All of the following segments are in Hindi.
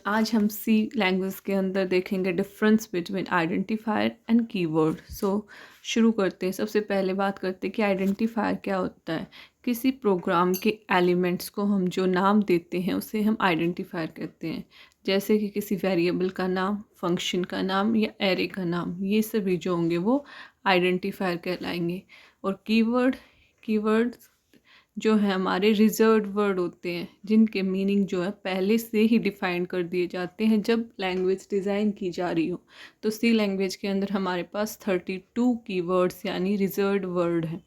आज हम सी लैंग्वेज के अंदर देखेंगे difference between identifier and keyword. शुरू करते हैं। सबसे पहले बात करते हैं कि आइडेंटिफायर क्या होता है। किसी प्रोग्राम के एलिमेंट्स को हम जो नाम देते हैं उसे हम आइडेंटिफायर कहते हैं। जैसे कि किसी वेरिएबल का नाम, फंक्शन का नाम या एरे का नाम, ये सभी जो होंगे वो आइडेंटिफायर कहलाएंगे। और कीवर्ड जो है हमारे रिजर्व्ड वर्ड होते हैं, जिनके मीनिंग जो है पहले से ही डिफाइन कर दिए जाते हैं जब लैंग्वेज डिज़ाइन की जा रही हो। तो सी लैंग्वेज के अंदर हमारे पास 32 कीवर्ड्स यानी रिजर्व्ड वर्ड हैं।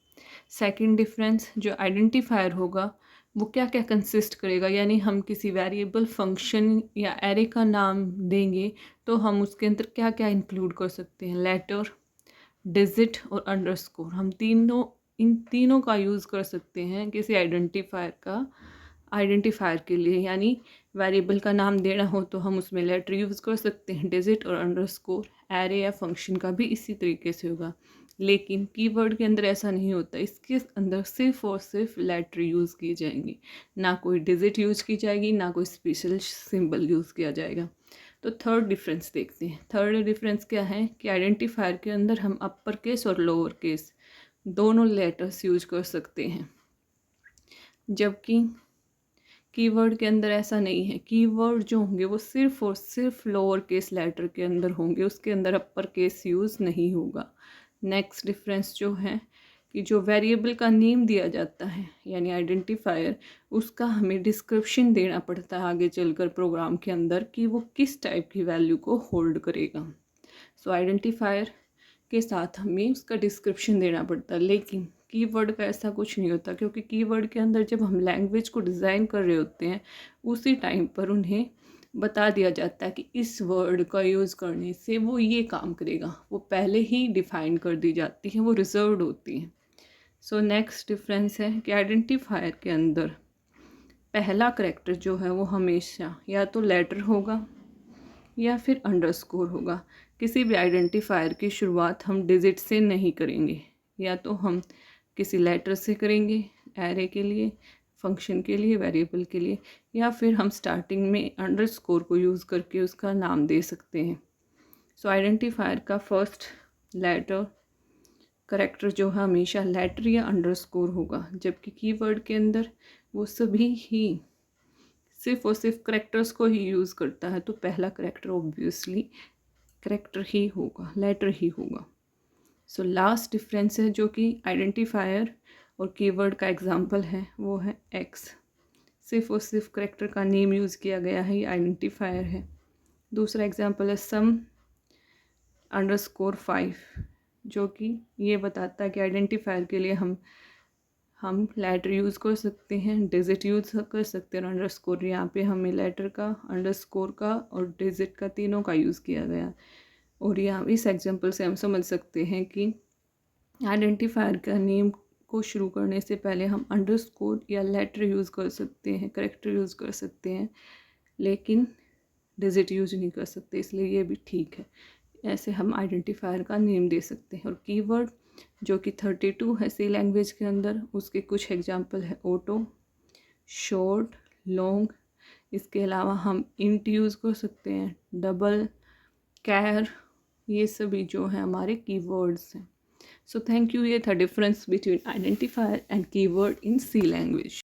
सेकंड डिफरेंस, जो आइडेंटिफायर होगा वो क्या क्या कंसिस्ट करेगा, यानी हम किसी वेरिएबल, फंक्शन या एरे का नाम देंगे तो हम उसके अंदर क्या क्या इंक्लूड कर सकते हैं। लेटर, डिजिट और अंडरस्कोर, हम इन तीनों का यूज़ कर सकते हैं किसी आइडेंटिफायर के लिए। यानी वेरिएबल का नाम देना हो तो हम उसमें लेटर यूज़ कर सकते हैं, डिजिट और अंडरस्कोर। एरे या फंक्शन का भी इसी तरीके से होगा। लेकिन कीवर्ड के अंदर ऐसा नहीं होता, इसके अंदर सिर्फ और सिर्फ लेटर यूज़ किए जाएंगे, ना कोई डिजिट यूज़ की जाएगी, ना कोई स्पेशल सिंबल यूज़ किया जाएगा। तो थर्ड डिफरेंस देखते हैं। थर्ड डिफरेंस क्या है कि आइडेंटिफायर के अंदर हम अपर केस और लोअर केस दोनों लेटर्स यूज कर सकते हैं, जबकि कीवर्ड के अंदर ऐसा नहीं है। कीवर्ड जो होंगे वो सिर्फ और सिर्फ लोअर केस लेटर के अंदर होंगे, उसके अंदर अपर केस यूज़ नहीं होगा। नेक्स्ट डिफरेंस जो है कि जो वेरिएबल का नेम दिया जाता है यानी आइडेंटिफायर, उसका हमें डिस्क्रिप्शन देना पड़ता है आगे चलकर प्रोग्राम के अंदर कि वो किस टाइप की वैल्यू को होल्ड करेगा। आइडेंटिफायर के साथ हमें उसका डिस्क्रिप्शन देना पड़ता है, लेकिन कीवर्ड का ऐसा कुछ नहीं होता, क्योंकि कीवर्ड के अंदर जब हम लैंग्वेज को डिज़ाइन कर रहे होते हैं उसी टाइम पर उन्हें बता दिया जाता है कि इस वर्ड का यूज़ करने से वो ये काम करेगा, वो पहले ही डिफ़ाइन कर दी जाती है, वो रिजर्व्ड होती हैं। नेक्स्ट डिफरेंस है कि आइडेंटिफायर के अंदर पहला करैक्टर जो है वो हमेशा या तो लेटर होगा या फिर अंडरस्कोर होगा। किसी भी आइडेंटिफायर की शुरुआत हम डिजिट से नहीं करेंगे, या तो हम किसी लेटर से करेंगे एरे के लिए, फंक्शन के लिए, वेरिएबल के लिए, या फिर हम स्टार्टिंग में अंडरस्कोर को यूज़ करके उसका नाम दे सकते हैं। आइडेंटिफायर का फर्स्ट लेटर करैक्टर जो है हमेशा लेटर या अंडरस्कोर होगा, जबकि कीवर्ड के अंदर वो सभी ही सिर्फ और सिर्फ करैक्टर्स को ही यूज़ करता है, तो पहला करैक्टर ऑब्वियसली करैक्टर ही होगा, लेटर ही होगा। लास्ट डिफरेंस है जो कि आइडेंटिफायर और कीवर्ड का एग्जांपल है वो है एक्स। सिर्फ और सिर्फ करैक्टर का नेम यूज़ किया गया है, ये आइडेंटिफायर है। दूसरा एग्जांपल है सम अंडरस्कोर 5, जो कि ये बताता है कि आइडेंटिफायर के लिए हम लेटर यूज़ कर सकते हैं, डिजिट यूज़ कर सकते हैं और अंडरस्कोर। यहाँ पे हमें लेटर का, अंडरस्कोर का और डिजिट का तीनों का यूज़ किया गया। और यहाँ इस एग्जांपल से हम समझ सकते हैं कि आइडेंटिफायर का नेम को शुरू करने से पहले हम अंडरस्कोर या लेटर यूज़ कर सकते हैं, करैक्टर यूज़ कर सकते हैं, लेकिन डिजिट यूज नहीं कर सकते, इसलिए ये भी ठीक है। ऐसे हम आइडेंटिफायर का नेम दे सकते हैं। और कीवर्ड जो कि 32 है सी लैंग्वेज के अंदर, उसके कुछ एग्जांपल है ऑटो, शॉर्ट, लॉन्ग। इसके अलावा हम इंट यूज़ कर सकते हैं, डबल, कैर, ये सभी जो है हमारे कीवर्ड्स हैं। Thank you. ये था difference between identifier and keyword in C language.